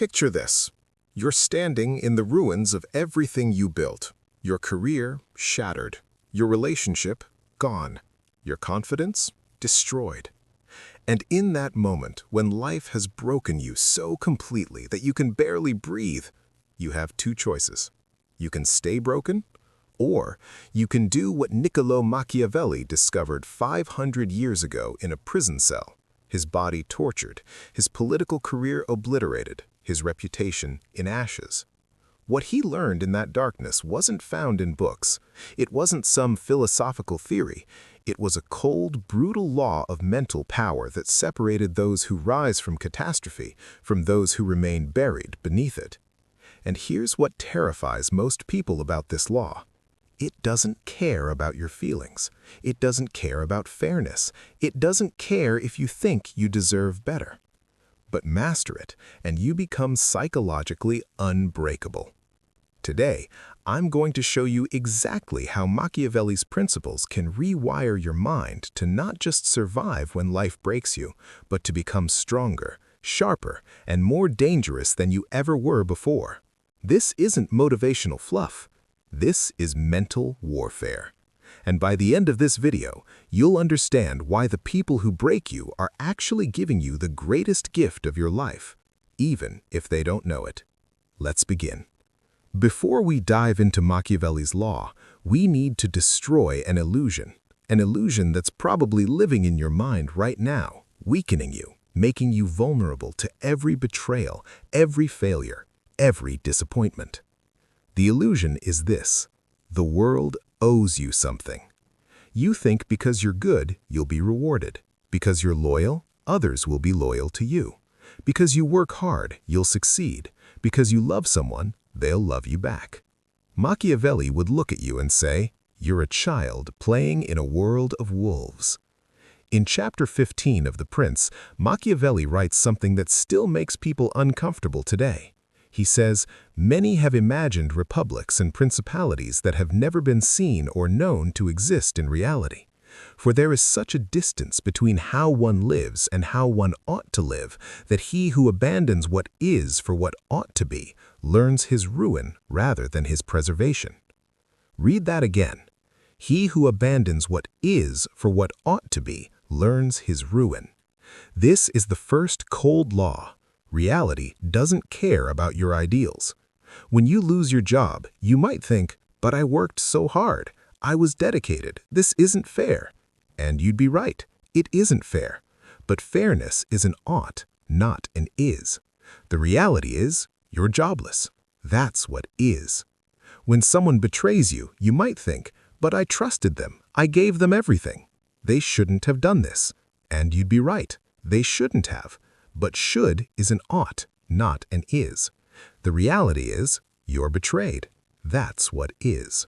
Picture this. You're standing in the ruins of everything you built. Your career shattered. Your relationship gone. Your confidence destroyed. And in that moment, when life has broken you so completely that you can barely breathe, you have two choices. You can stay broken, or you can do what Niccolò Machiavelli discovered 500 years ago in a prison cell. His body tortured, his political career obliterated, his reputation in ashes. What he learned in that darkness wasn't found in books. It wasn't some philosophical theory. It was a cold, brutal law of mental power that separated those who rise from catastrophe from those who remain buried beneath it. And here's what terrifies most people about this law. It doesn't care about your feelings. It doesn't care about fairness. It doesn't care if you think you deserve better. But master it, and you become psychologically unbreakable. Today, I'm going to show you exactly how Machiavelli's principles can rewire your mind to not just survive when life breaks you, but to become stronger, sharper, and more dangerous than you ever were before. This isn't motivational fluff. This is mental warfare. And by the end of this video, you'll understand why the people who break you are actually giving you the greatest gift of your life, even if they don't know it. Let's begin. Before we dive into Machiavelli's law, we need to destroy an illusion that's probably living in your mind right now, weakening you, making you vulnerable to every betrayal, every failure, every disappointment. The illusion is this: the world owes you something. You think because you're good, you'll be rewarded. Because you're loyal, others will be loyal to you. Because you work hard, you'll succeed. Because you love someone, they'll love you back. Machiavelli would look at you and say, "You're a child playing in a world of wolves." In chapter 15 of The Prince, Machiavelli writes something that still makes people uncomfortable today. He says, "Many have imagined republics and principalities that have never been seen or known to exist in reality. For there is such a distance between how one lives and how one ought to live that he who abandons what is for what ought to be learns his ruin rather than his preservation." Read that again. He who abandons what is for what ought to be learns his ruin. This is the first cold law. Reality doesn't care about your ideals. When you lose your job, you might think, "But I worked so hard. I was dedicated. This isn't fair." And you'd be right. It isn't fair. But fairness is an ought, not an is. The reality is, you're jobless. That's what is. When someone betrays you, you might think, "But I trusted them. I gave them everything. They shouldn't have done this." And you'd be right. They shouldn't have. But should is an ought, not an is. The reality is, you're betrayed. That's what is.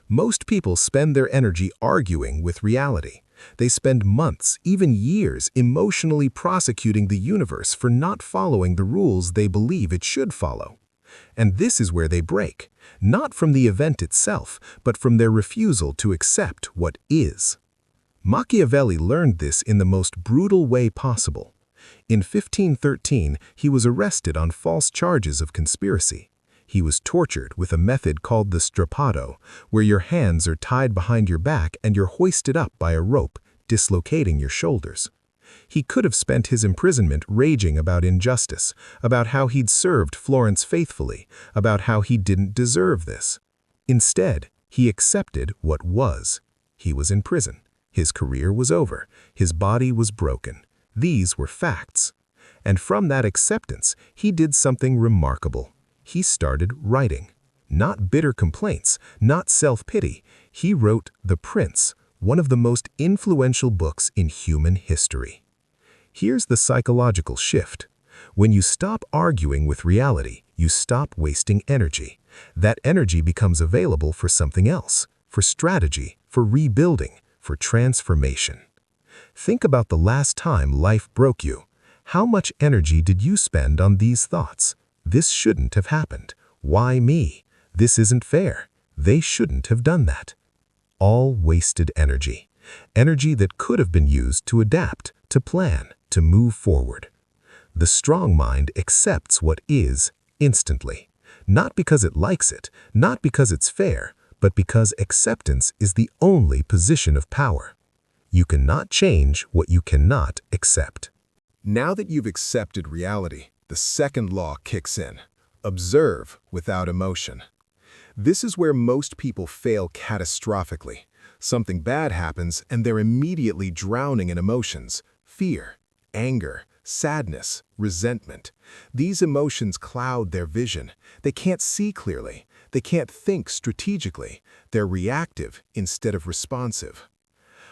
Most people spend their energy arguing with reality. They spend months, even years, emotionally prosecuting the universe for not following the rules they believe it should follow. And this is where they break, not from the event itself, but from their refusal to accept what is. Machiavelli learned this in the most brutal way possible. In 1513, he was arrested on false charges of conspiracy. He was tortured with a method called the strappado, where your hands are tied behind your back and you're hoisted up by a rope, dislocating your shoulders. He could have spent his imprisonment raging about injustice, about how he'd served Florence faithfully, about how he didn't deserve this. Instead, he accepted what was. He was in prison. His career was over. His body was broken. These were facts. And from that acceptance, he did something remarkable. He started writing. Not bitter complaints, not self-pity. He wrote The Prince, one of the most influential books in human history. Here's the psychological shift. When you stop arguing with reality, you stop wasting energy. That energy becomes available for something else, for strategy, for rebuilding, for transformation. Think about the last time life broke you. How much energy did you spend on these thoughts? This shouldn't have happened. Why me? This isn't fair. They shouldn't have done that. All wasted energy. Energy that could have been used to adapt, to plan, to move forward. The strong mind accepts what is instantly, not because it likes it, not because it's fair, but because acceptance is the only position of power. You cannot change what you cannot accept. Now that you've accepted reality, the second law kicks in. Observe without emotion. This is where most people fail catastrophically. Something bad happens and they're immediately drowning in emotions: fear, anger, sadness, resentment. These emotions cloud their vision. They can't see clearly. They can't think strategically. They're reactive instead of responsive.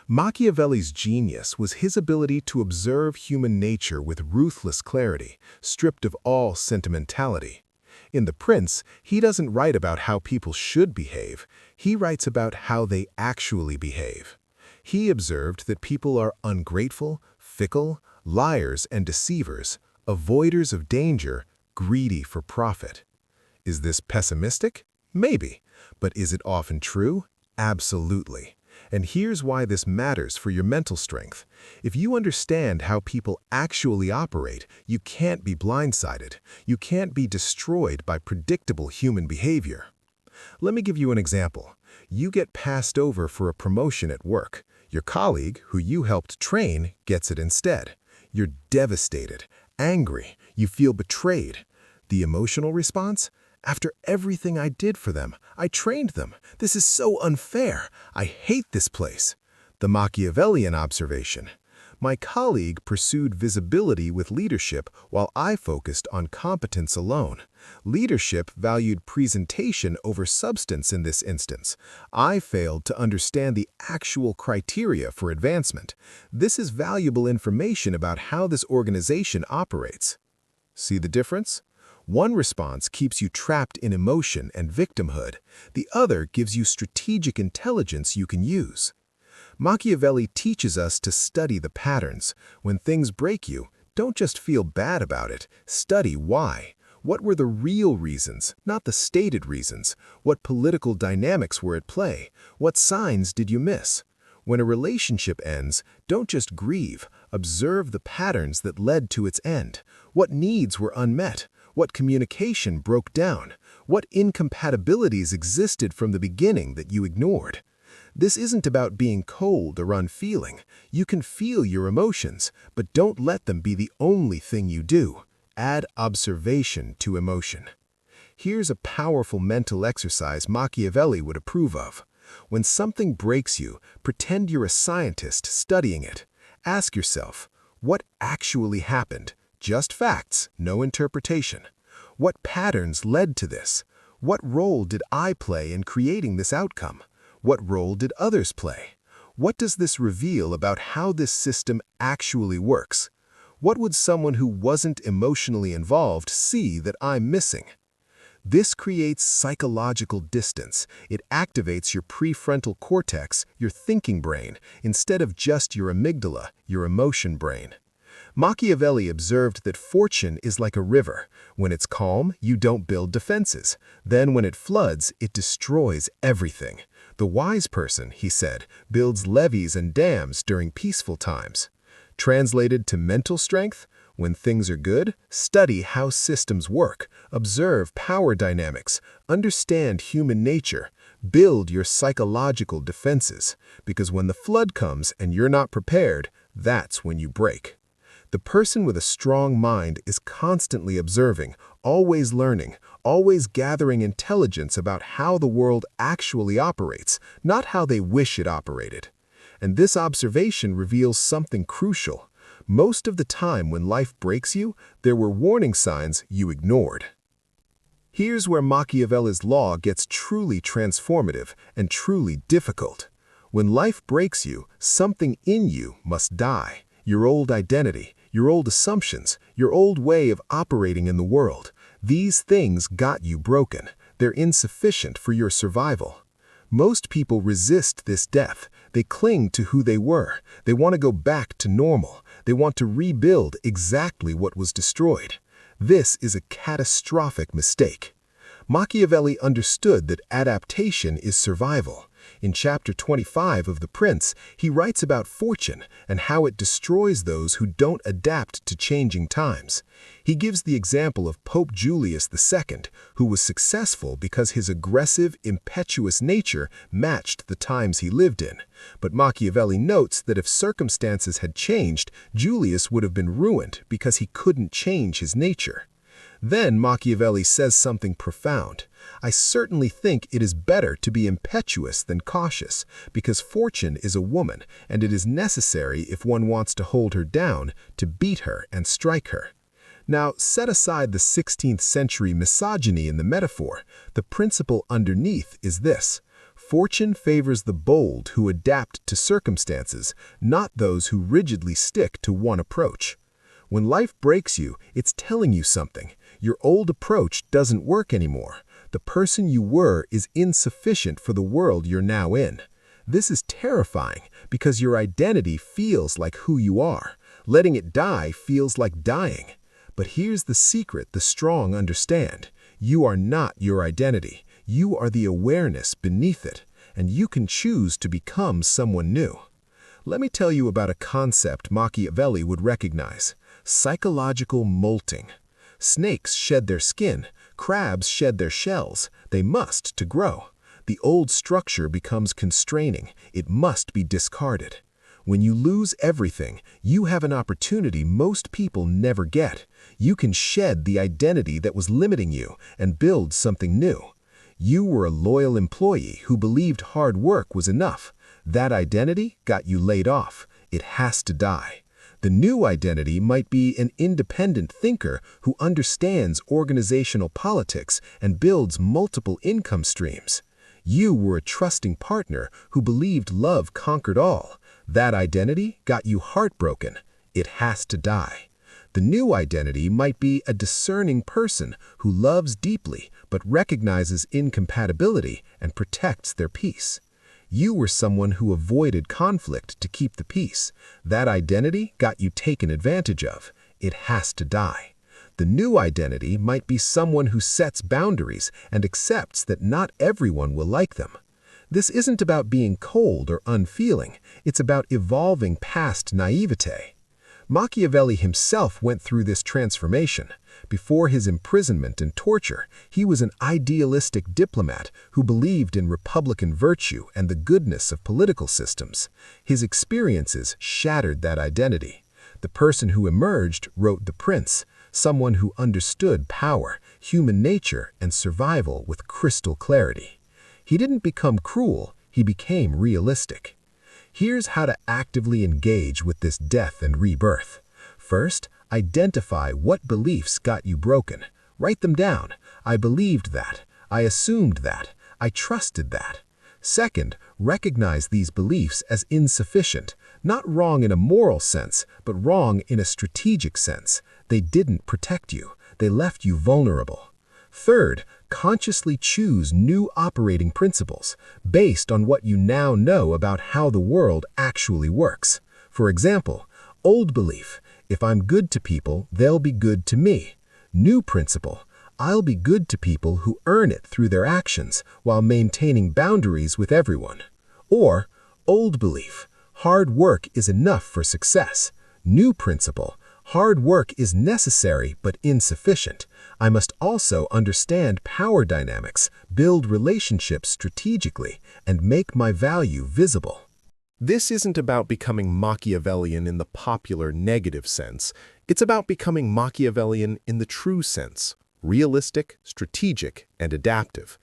Machiavelli's genius was his ability to observe human nature with ruthless clarity, stripped of all sentimentality. In The Prince, he doesn't write about how people should behave. He writes about how they actually behave. He observed that people are ungrateful, fickle, liars and deceivers, avoiders of danger, greedy for profit. Is this pessimistic? Maybe. But is it often true? Absolutely. And here's why this matters for your mental strength. If you understand how people actually operate, you can't be blindsided. You can't be destroyed by predictable human behavior. Let me give you an example. You get passed over for a promotion at work. Your colleague, who you helped train, gets it instead. You're devastated, angry, you feel betrayed. The emotional response? After everything I did for them, I trained them. This is so unfair. I hate this place. The Machiavellian observation. My colleague pursued visibility with leadership while I focused on competence alone. Leadership valued presentation over substance in this instance. I failed to understand the actual criteria for advancement. This is valuable information about how this organization operates. See the difference? One response keeps you trapped in emotion and victimhood. The other gives you strategic intelligence you can use. Machiavelli teaches us to study the patterns. When things break you, don't just feel bad about it. Study why. What were the real reasons, not the stated reasons? What political dynamics were at play? What signs did you miss? When a relationship ends, don't just grieve. Observe the patterns that led to its end. What needs were unmet? What communication broke down? What incompatibilities existed from the beginning that you ignored? This isn't about being cold or unfeeling. You can feel your emotions, but don't let them be the only thing you do. Add observation to emotion. Here's a powerful mental exercise Machiavelli would approve of. When something breaks you, pretend you're a scientist studying it. Ask yourself, what actually happened? Just facts, no interpretation. What patterns led to this? What role did I play in creating this outcome? What role did others play? What does this reveal about how this system actually works? What would someone who wasn't emotionally involved see that I'm missing? This creates psychological distance. It activates your prefrontal cortex, your thinking brain, instead of just your amygdala, your emotion brain. Machiavelli observed that fortune is like a river. When it's calm, you don't build defenses. Then when it floods, it destroys everything. The wise person, he said, builds levees and dams during peaceful times. Translated to mental strength, when things are good, study how systems work, observe power dynamics, understand human nature, build your psychological defenses, because when the flood comes and you're not prepared, that's when you break. The person with a strong mind is constantly observing, always learning, always gathering intelligence about how the world actually operates, not how they wish it operated. And this observation reveals something crucial. Most of the time when life breaks you, there were warning signs you ignored. Here's where Machiavelli's law gets truly transformative and truly difficult. When life breaks you, something in you must die. Your old identity, your old assumptions, your old way of operating in the world. These things got you broken. They're insufficient for your survival. Most people resist this death. They cling to who they were. They want to go back to normal. They want to rebuild exactly what was destroyed. This is a catastrophic mistake. Machiavelli understood that adaptation is survival. In chapter 25 of The Prince, he writes about fortune and how it destroys those who don't adapt to changing times. He gives the example of Pope Julius II, who was successful because his aggressive, impetuous nature matched the times he lived in. But Machiavelli notes that if circumstances had changed, Julius would have been ruined because he couldn't change his nature. Then Machiavelli says something profound. I certainly think it is better to be impetuous than cautious, because fortune is a woman, and it is necessary, if one wants to hold her down, to beat her and strike her. Now, set aside the 16th century misogyny in the metaphor. The principle underneath is this: fortune favors the bold who adapt to circumstances, not those who rigidly stick to one approach. When life breaks you, it's telling you something. Your old approach doesn't work anymore. The person you were is insufficient for the world you're now in. This is terrifying because your identity feels like who you are. Letting it die feels like dying. But here's the secret the strong understand. You are not your identity. You are the awareness beneath it, and you can choose to become someone new. Let me tell you about a concept Machiavelli would recognize: psychological molting. Snakes shed their skin, crabs shed their shells. They must to grow. The old structure becomes constraining. It must be discarded. When you lose everything, you have an opportunity most people never get. You can shed the identity that was limiting you and build something new. You were a loyal employee who believed hard work was enough. That identity got you laid off. It has to die. The new identity might be an independent thinker who understands organizational politics and builds multiple income streams. You were a trusting partner who believed love conquered all. That identity got you heartbroken. It has to die. The new identity might be a discerning person who loves deeply but recognizes incompatibility and protects their peace. You were someone who avoided conflict to keep the peace. That identity got you taken advantage of. It has to die. The new identity might be someone who sets boundaries and accepts that not everyone will like them. This isn't about being cold or unfeeling. It's about evolving past naivete. Machiavelli himself went through this transformation. Before his imprisonment and torture, he was an idealistic diplomat who believed in republican virtue and the goodness of political systems. His experiences shattered that identity. The person who emerged wrote The Prince, someone who understood power, human nature, and survival with crystal clarity. He didn't become cruel, he became realistic. Here's how to actively engage with this death and rebirth. First, identify what beliefs got you broken. Write them down. I believed that. I assumed that. I trusted that. Second, recognize these beliefs as insufficient, not wrong in a moral sense, but wrong in a strategic sense. They didn't protect you. They left you vulnerable. Third, consciously choose new operating principles based on what you now know about how the world actually works. For example, old belief: if I'm good to people, they'll be good to me. New principle: I'll be good to people who earn it through their actions while maintaining boundaries with everyone. Or, old belief: hard work is enough for success. New principle: hard work is necessary but insufficient. I must also understand power dynamics, build relationships strategically, and make my value visible. This isn't about becoming Machiavellian in the popular negative sense. It's about becoming Machiavellian in the true sense: realistic, strategic, and adaptive.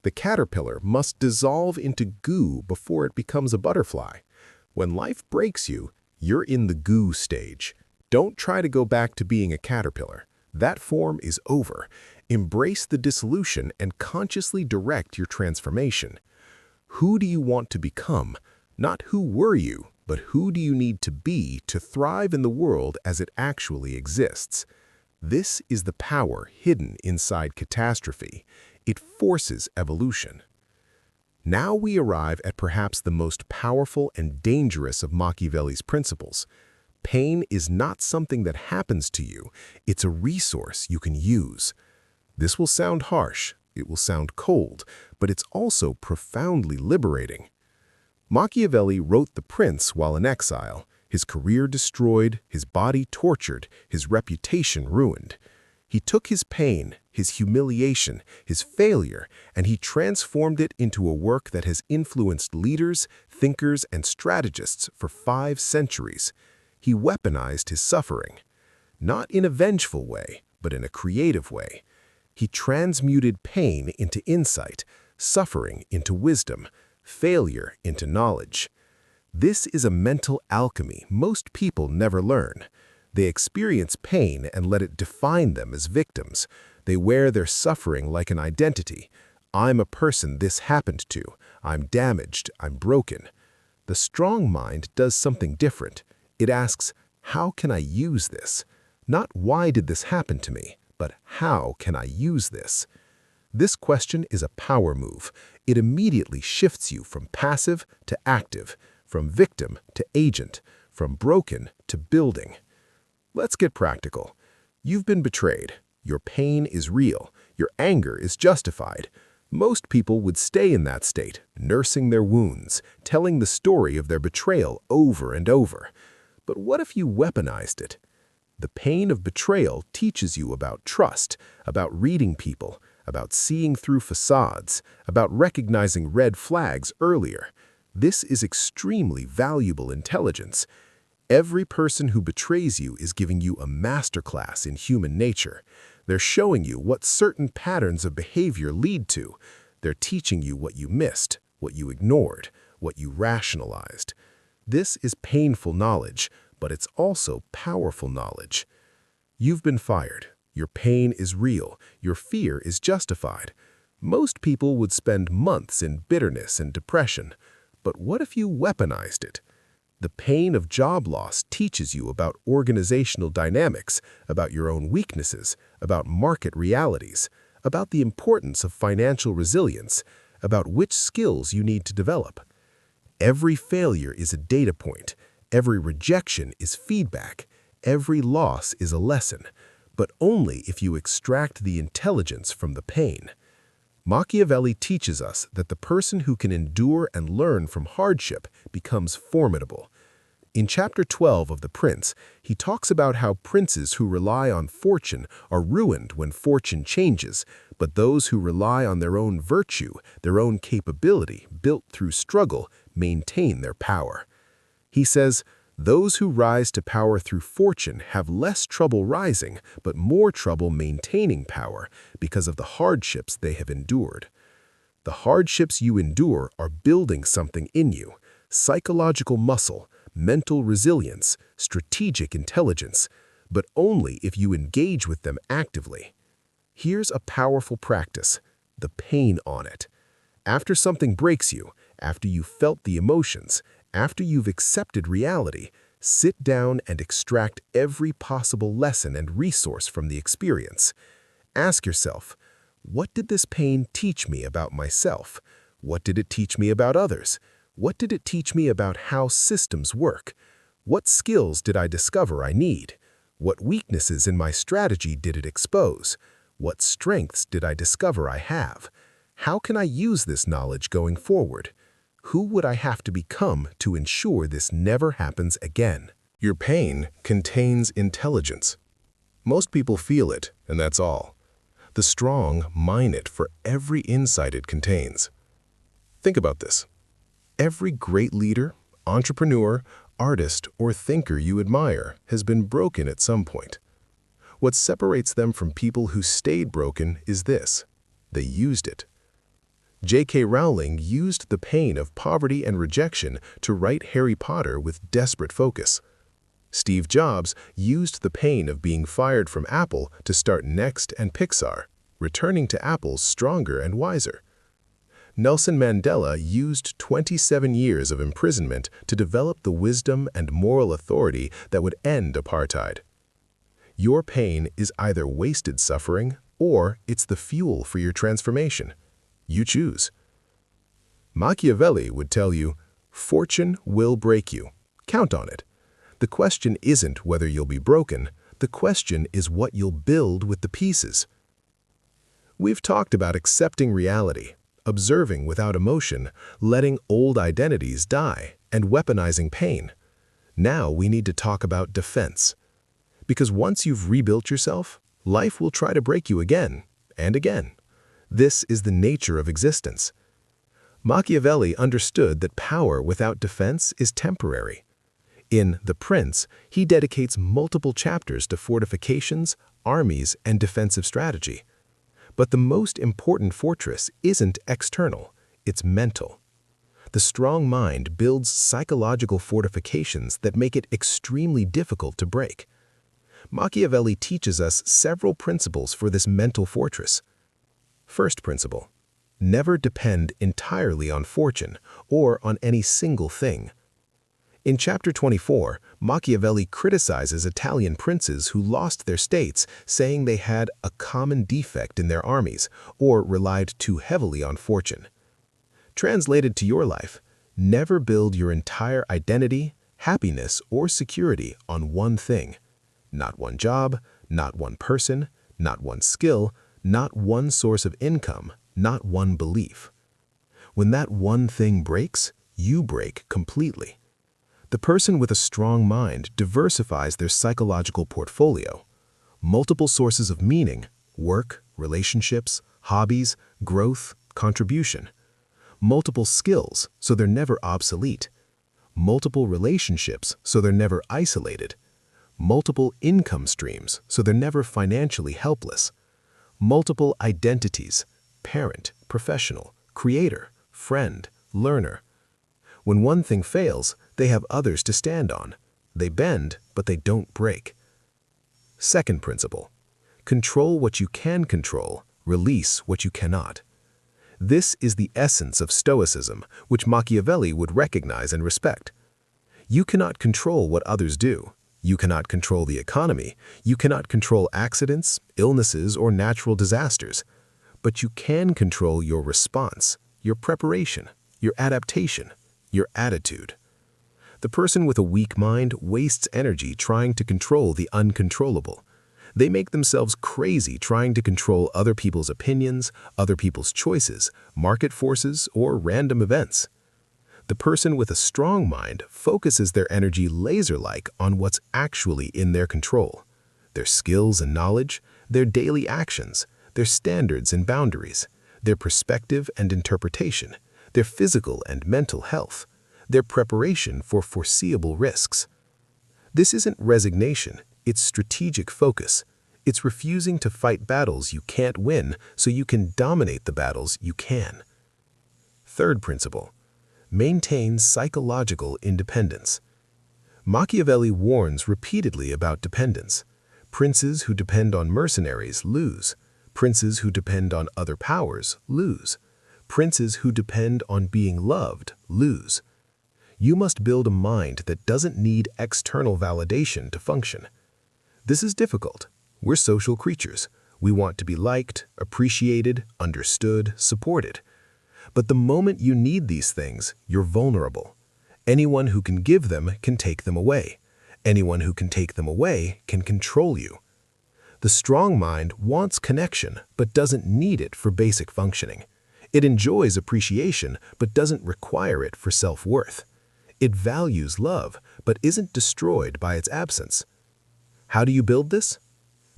The caterpillar must dissolve into goo before it becomes a butterfly. When life breaks you, you're in the goo stage. Don't try to go back to being a caterpillar. That form is over. Embrace the dissolution and consciously direct your transformation. Who do you want to become? Not who were you, but who do you need to be to thrive in the world as it actually exists? This is the power hidden inside catastrophe. It forces evolution. Now we arrive at perhaps the most powerful and dangerous of Machiavelli's principles. Pain is not something that happens to you, it's a resource you can use. This will sound harsh. It will sound cold, but it's also profoundly liberating. Machiavelli wrote The Prince while in exile, his career destroyed, his body tortured, his reputation ruined. He took his pain, his humiliation, his failure, and he transformed it into a work that has influenced leaders, thinkers, and strategists for 5 centuries. He weaponized his suffering. Not in a vengeful way, but in a creative way. He transmuted pain into insight, suffering into wisdom, failure into knowledge. This is a mental alchemy most people never learn. They experience pain and let it define them as victims. They wear their suffering like an identity. I'm a person this happened to. I'm damaged. I'm broken. The strong mind does something different. It asks, how can I use this? Not why did this happen to me, but how can I use this? This question is a power move. It immediately shifts you from passive to active, from victim to agent, from broken to building. Let's get practical. You've been betrayed. Your pain is real. Your anger is justified. Most people would stay in that state, nursing their wounds, telling the story of their betrayal over and over. But what if you weaponized it? The pain of betrayal teaches you about trust, about reading people, about seeing through facades, about recognizing red flags earlier. This is extremely valuable intelligence. Every person who betrays you is giving you a masterclass in human nature. They're showing you what certain patterns of behavior lead to. They're teaching you what you missed, what you ignored, what you rationalized. This is painful knowledge, but it's also powerful knowledge. You've been fired. Your pain is real. Your fear is justified. Most people would spend months in bitterness and depression. But what if you weaponized it? The pain of job loss teaches you about organizational dynamics, about your own weaknesses, about market realities, about the importance of financial resilience, about which skills you need to develop. Every failure is a data point. Every rejection is feedback. Every loss is a lesson, but only if you extract the intelligence from the pain. Machiavelli teaches us that the person who can endure and learn from hardship becomes formidable. In chapter 12 of The Prince, he talks about how princes who rely on fortune are ruined when fortune changes, but those who rely on their own virtue, their own capability, built through struggle, maintain their power. He says, those who rise to power through fortune have less trouble rising, but more trouble maintaining power because of the hardships they have endured. The hardships you endure are building something in you: psychological muscle, mental resilience, strategic intelligence, but only if you engage with them actively. Here's a powerful practice: the pain on it. After something breaks you, after you've felt the emotions, after you've accepted reality, sit down and extract every possible lesson and resource from the experience. Ask yourself, what did this pain teach me about myself? What did it teach me about others? What did it teach me about how systems work? What skills did I discover I need? What weaknesses in my strategy did it expose? What strengths did I discover I have? How can I use this knowledge going forward? Who would I have to become to ensure this never happens again? Your pain contains intelligence. Most people feel it, and that's all. The strong mine it for every insight it contains. Think about this. Every great leader, entrepreneur, artist, or thinker you admire has been broken at some point. What separates them from people who stayed broken is this: they used it. J.K. Rowling used the pain of poverty and rejection to write Harry Potter with desperate focus. Steve Jobs used the pain of being fired from Apple to start Next and Pixar, returning to Apple stronger and wiser. Nelson Mandela used 27 years of imprisonment to develop the wisdom and moral authority that would end apartheid. Your pain is either wasted suffering or it's the fuel for your transformation. You choose. Machiavelli would tell you, fortune will break you. Count on it. The question isn't whether you'll be broken. The question is what you'll build with the pieces. We've talked about accepting reality, observing without emotion, letting old identities die, and weaponizing pain. Now we need to talk about defense. Because once you've rebuilt yourself, life will try to break you again and again. This is the nature of existence. Machiavelli understood that power without defense is temporary. In The Prince, he dedicates multiple chapters to fortifications, armies, and defensive strategy. But the most important fortress isn't external, it's mental. The strong mind builds psychological fortifications that make it extremely difficult to break. Machiavelli teaches us several principles for this mental fortress. First principle: never depend entirely on fortune or on any single thing. In chapter 24, Machiavelli criticizes Italian princes who lost their states, saying they had a common defect in their armies or relied too heavily on fortune. Translated to your life, never build your entire identity, happiness, or security on one thing. Not one job, not one person, not one skill, not one source of income, not one belief. When that one thing breaks, you break completely. The person with a strong mind diversifies their psychological portfolio. Multiple sources of meaning: work, relationships, hobbies, growth, contribution. Multiple skills, so they're never obsolete. Multiple relationships, so they're never isolated. Multiple income streams, so they're never financially helpless. Multiple identities: parent, professional, creator, friend, learner. When one thing fails, they have others to stand on. They bend, but they don't break. Second principle: control what you can control, release what you cannot. This is the essence of Stoicism, which Machiavelli would recognize and respect. You cannot control what others do. You cannot control the economy. You cannot control accidents, illnesses, or natural disasters. But you can control your response, your preparation, your adaptation, your attitude. The person with a weak mind wastes energy trying to control the uncontrollable. They make themselves crazy trying to control other people's opinions, other people's choices, market forces, or random events. The person with a strong mind focuses their energy laser-like on what's actually in their control: their skills and knowledge, their daily actions, their standards and boundaries, their perspective and interpretation, their physical and mental health, their preparation for foreseeable risks. This isn't resignation, it's strategic focus. It's refusing to fight battles you can't win so you can dominate the battles you can. Third principle: maintain psychological independence. Machiavelli warns repeatedly about dependence. Princes who depend on mercenaries lose. Princes who depend on other powers lose. Princes who depend on being loved lose. You must build a mind that doesn't need external validation to function. This is difficult. We're social creatures. We want to be liked, appreciated, understood, supported. But the moment you need these things, you're vulnerable. Anyone who can give them can take them away. Anyone who can take them away can control you. The strong mind wants connection, but doesn't need it for basic functioning. It enjoys appreciation, but doesn't require it for self-worth. It values love, but isn't destroyed by its absence. How do you build this?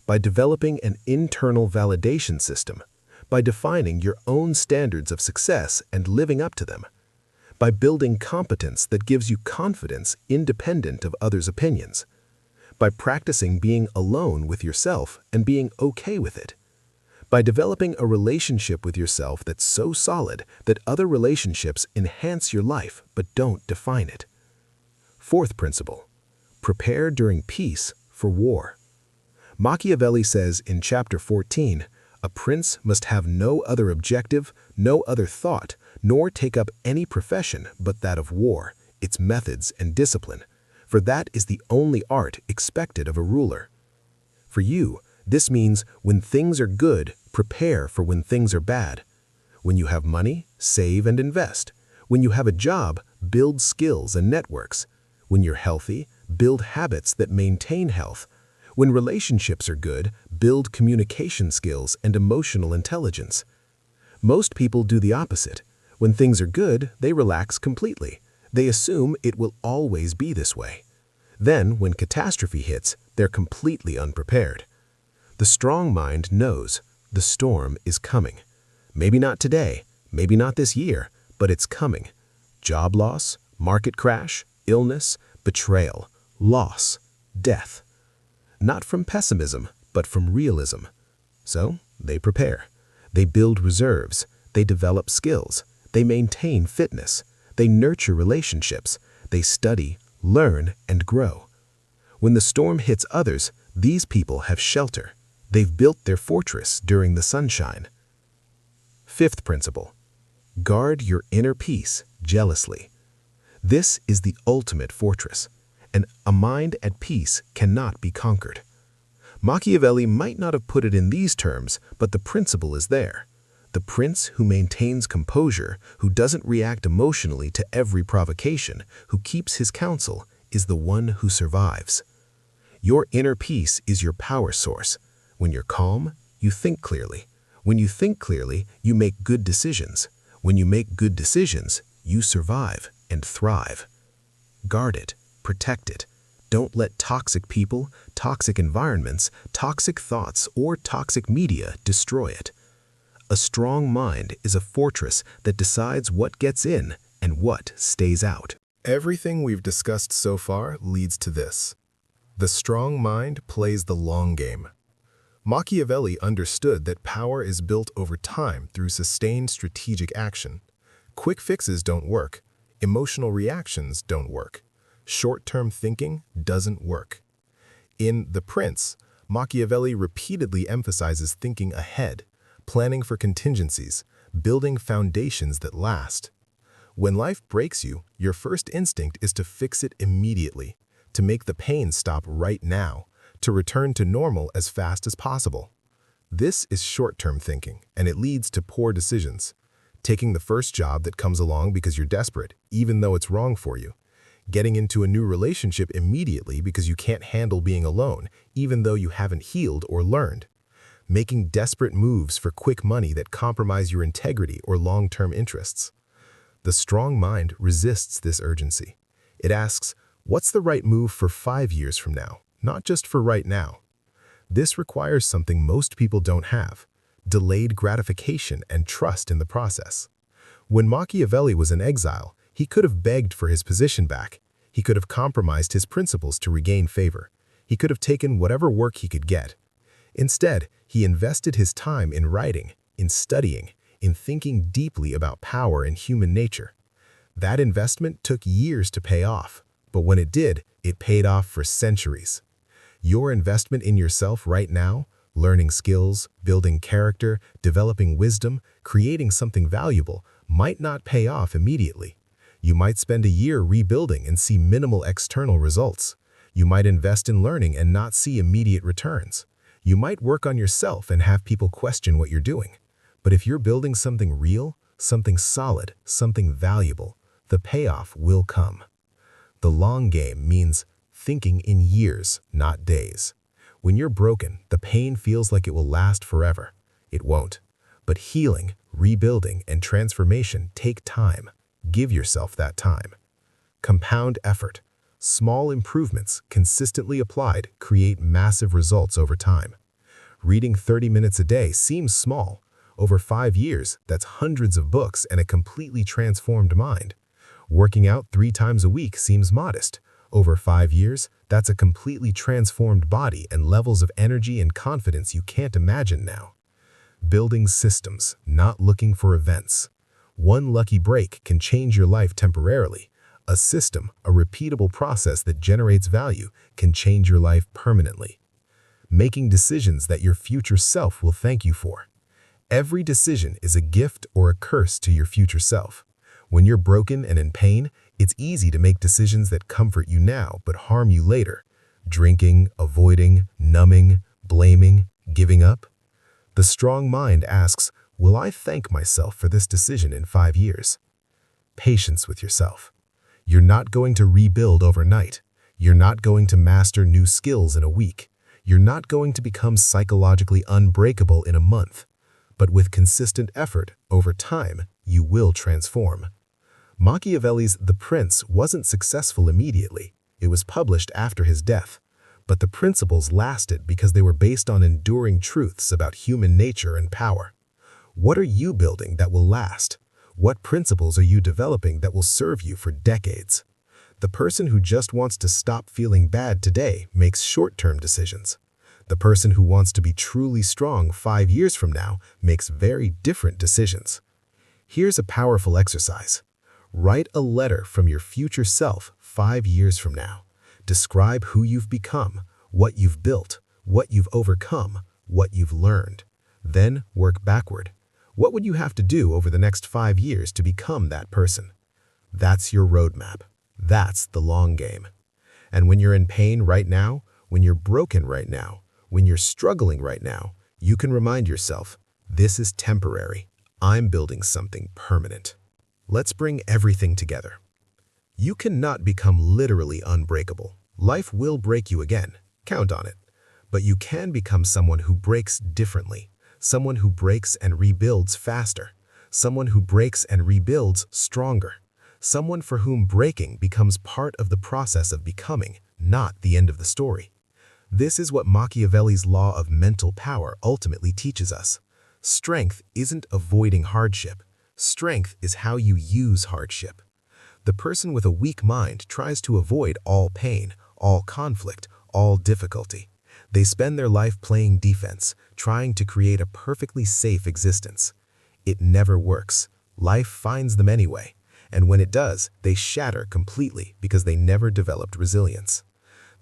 By developing an internal validation system, by defining your own standards of success and living up to them, by building competence that gives you confidence independent of others' opinions, by practicing being alone with yourself and being okay with it, by developing a relationship with yourself that's so solid that other relationships enhance your life but don't define it. Fourth principle: prepare during peace for war. Machiavelli says in chapter 14, a prince must have no other objective, no other thought, nor take up any profession but that of war, its methods and discipline, for that is the only art expected of a ruler. For you, this means when things are good, prepare for when things are bad. When you have money, save and invest. When you have a job, build skills and networks. When you're healthy, build habits that maintain health. When relationships are good, build communication skills and emotional intelligence. Most people do the opposite. When things are good, they relax completely. They assume it will always be this way. Then, when catastrophe hits, they're completely unprepared. The strong mind knows the storm is coming. Maybe not today, maybe not this year, but it's coming. Job loss, market crash, illness, betrayal, loss, death. Not from pessimism, but from realism. So, they prepare. They build reserves. They develop skills. They maintain fitness. They nurture relationships. They study, learn, and grow. When the storm hits others, these people have shelter. They've built their fortress during the sunshine. Fifth principle: guard your inner peace jealously. This is the ultimate fortress, and a mind at peace cannot be conquered. Machiavelli might not have put it in these terms, but the principle is there. The prince who maintains composure, who doesn't react emotionally to every provocation, who keeps his counsel, is the one who survives. Your inner peace is your power source. When you're calm, you think clearly. When you think clearly, you make good decisions. When you make good decisions, you survive and thrive. Guard it, protect it. Don't let toxic people, toxic environments, toxic thoughts, or toxic media destroy it. A strong mind is a fortress that decides what gets in and what stays out. Everything we've discussed so far leads to this. The strong mind plays the long game. Machiavelli understood that power is built over time through sustained strategic action. Quick fixes don't work. Emotional reactions don't work. Short-term thinking doesn't work. In The Prince, Machiavelli repeatedly emphasizes thinking ahead, planning for contingencies, building foundations that last. When life breaks you, your first instinct is to fix it immediately, to make the pain stop right now, to return to normal as fast as possible. This is short-term thinking, and it leads to poor decisions. Taking the first job that comes along because you're desperate, even though it's wrong for you. Getting into a new relationship immediately because you can't handle being alone, even though you haven't healed or learned. Making desperate moves for quick money that compromise your integrity or long-term interests. The strong mind resists this urgency. It asks, what's the right move for 5 years from now, not just for right now? This requires something most people don't have: delayed gratification and trust in the process. When Machiavelli was in exile, he could have begged for his position back. He could have compromised his principles to regain favor. He could have taken whatever work he could get. Instead, he invested his time in writing, in studying, in thinking deeply about power and human nature. That investment took years to pay off, but when it did, it paid off for centuries. Your investment in yourself right now, learning skills, building character, developing wisdom, creating something valuable, might not pay off immediately. You might spend a year rebuilding and see minimal external results. You might invest in learning and not see immediate returns. You might work on yourself and have people question what you're doing. But if you're building something real, something solid, something valuable, the payoff will come. The long game means thinking in years, not days. When you're broken, the pain feels like it will last forever. It won't. But healing, rebuilding, and transformation take time. Give yourself that time. Compound effort. Small improvements, consistently applied, create massive results over time. Reading 30 minutes a day seems small. Over 5 years, that's hundreds of books and a completely transformed mind. Working out 3 times a week seems modest. Over 5 years, that's a completely transformed body and levels of energy and confidence you can't imagine now. Building systems, not looking for events. One lucky break can change your life temporarily. A system, a repeatable process that generates value, can change your life permanently. Making decisions that your future self will thank you for. Every decision is a gift or a curse to your future self. When you're broken and in pain, it's easy to make decisions that comfort you now but harm you later. Drinking, avoiding, numbing, blaming, giving up. The strong mind asks, will I thank myself for this decision in 5 years? Patience with yourself. You're not going to rebuild overnight. You're not going to master new skills in a week. You're not going to become psychologically unbreakable in a month, but with consistent effort, over time, you will transform. Machiavelli's The Prince wasn't successful immediately. It was published after his death, but the principles lasted because they were based on enduring truths about human nature and power. What are you building that will last? What principles are you developing that will serve you for decades? The person who just wants to stop feeling bad today makes short-term decisions. The person who wants to be truly strong 5 years from now makes very different decisions. Here's a powerful exercise. Write a letter from your future self 5 years from now. Describe who you've become, what you've built, what you've overcome, what you've learned. Then work backward. What would you have to do over the next 5 years to become that person? That's your roadmap. That's the long game. And when you're in pain right now, when you're broken right now, when you're struggling right now, you can remind yourself, this is temporary. I'm building something permanent. Let's bring everything together. You cannot become literally unbreakable. Life will break you again. Count on it. But you can become someone who breaks differently, someone who breaks and rebuilds faster, someone who breaks and rebuilds stronger, someone for whom breaking becomes part of the process of becoming, not the end of the story. This is what Machiavelli's law of mental power ultimately teaches us. Strength isn't avoiding hardship. Strength is how you use hardship. The person with a weak mind tries to avoid all pain, all conflict, all difficulty. They spend their life playing defense, trying to create a perfectly safe existence. It never works. Life finds them anyway, and when it does, they shatter completely because they never developed resilience.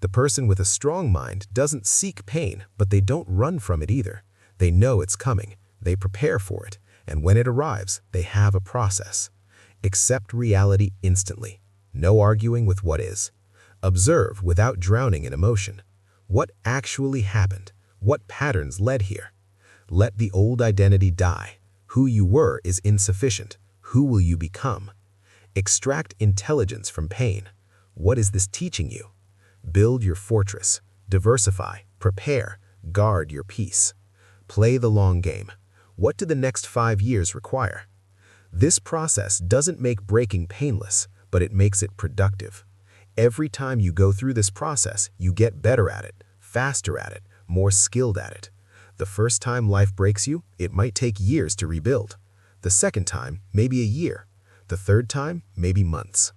The person with a strong mind doesn't seek pain, but they don't run from it either. They know it's coming, they prepare for it, and when it arrives, they have a process. Accept reality instantly. No arguing with what is. Observe without drowning in emotion. What actually happened? What patterns led here? Let the old identity die. Who you were is insufficient. Who will you become? Extract intelligence from pain. What is this teaching you? Build your fortress. Diversify. Prepare. Guard your peace. Play the long game. What do the next 5 years require? This process doesn't make breaking painless, but it makes it productive. Every time you go through this process, you get better at it, faster at it, more skilled at it. The first time life breaks you, it might take years to rebuild. The second time, maybe a year. The third time, maybe months.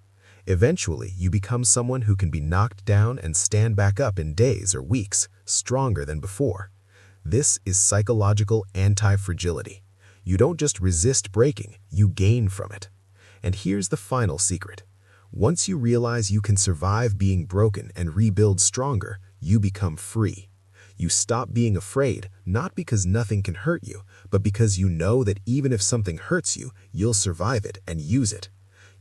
Eventually, you become someone who can be knocked down and stand back up in days or weeks, stronger than before. This is psychological anti-fragility. You don't just resist breaking, you gain from it. And here's the final secret. Once you realize you can survive being broken and rebuild stronger, you become free. You stop being afraid, not because nothing can hurt you, but because you know that even if something hurts you, you'll survive it and use it.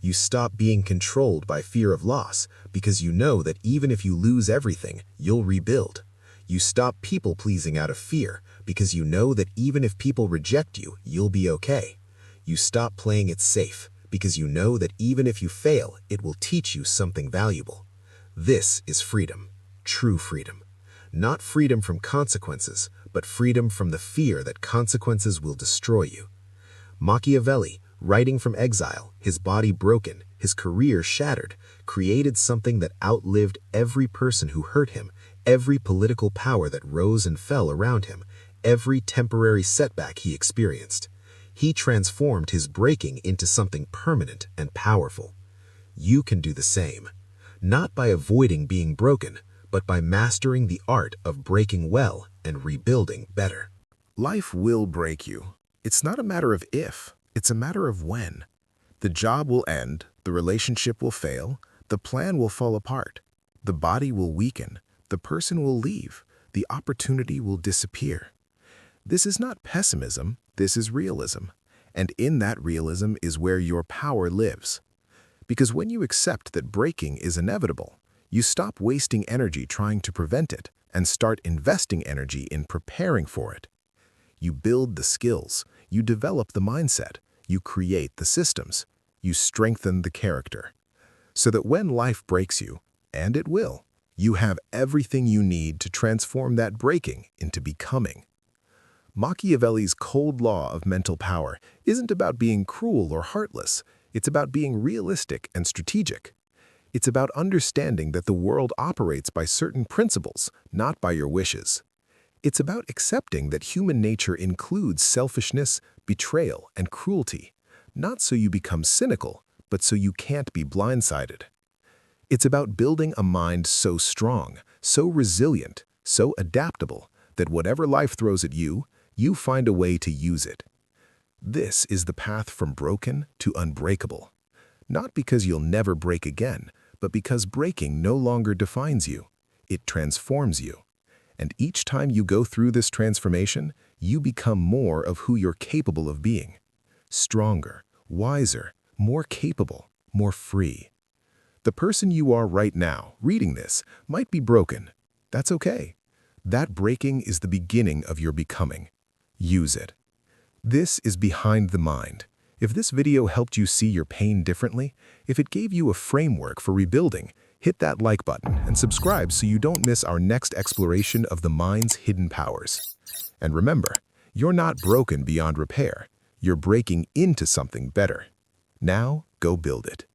You stop being controlled by fear of loss, because you know that even if you lose everything, you'll rebuild. You stop people-pleasing out of fear, because you know that even if people reject you, you'll be okay. You stop playing it safe, because you know that even if you fail, it will teach you something valuable. This is freedom, true freedom. Not freedom from consequences, but freedom from the fear that consequences will destroy you. Machiavelli, writing from exile, his body broken, his career shattered, created something that outlived every person who hurt him, every political power that rose and fell around him, every temporary setback he experienced. He transformed his breaking into something permanent and powerful. You can do the same, not by avoiding being broken, but by mastering the art of breaking well and rebuilding better. Life will break you. It's not a matter of if, it's a matter of when. The job will end, the relationship will fail, the plan will fall apart, the body will weaken, the person will leave, the opportunity will disappear. This is not pessimism, this is realism. And in that realism is where your power lives. Because when you accept that breaking is inevitable, you stop wasting energy trying to prevent it and start investing energy in preparing for it. You build the skills, you develop the mindset, you create the systems, you strengthen the character. So that when life breaks you, and it will, You have everything you need to transform that breaking into becoming. Machiavelli's cold law of mental power isn't about being cruel or heartless. It's about being realistic and strategic. It's about understanding that the world operates by certain principles, not by your wishes. It's about accepting that human nature includes selfishness, betrayal, and cruelty, not so you become cynical, but so you can't be blindsided. It's about building a mind so strong, so resilient, so adaptable, that whatever life throws at you, you find a way to use it. This is the path from broken to unbreakable. Not because you'll never break again, but because breaking no longer defines you. It transforms you. And each time you go through this transformation, you become more of who you're capable of being. Stronger, wiser, more capable, more free. The person you are right now, reading this, might be broken. That's okay. That breaking is the beginning of your becoming. Use it. This is Behind the Mind. If this video helped you see your pain differently, if it gave you a framework for rebuilding, hit that like button and subscribe so you don't miss our next exploration of the mind's hidden powers. And remember, you're not broken beyond repair. You're breaking into something better. Now, go build it.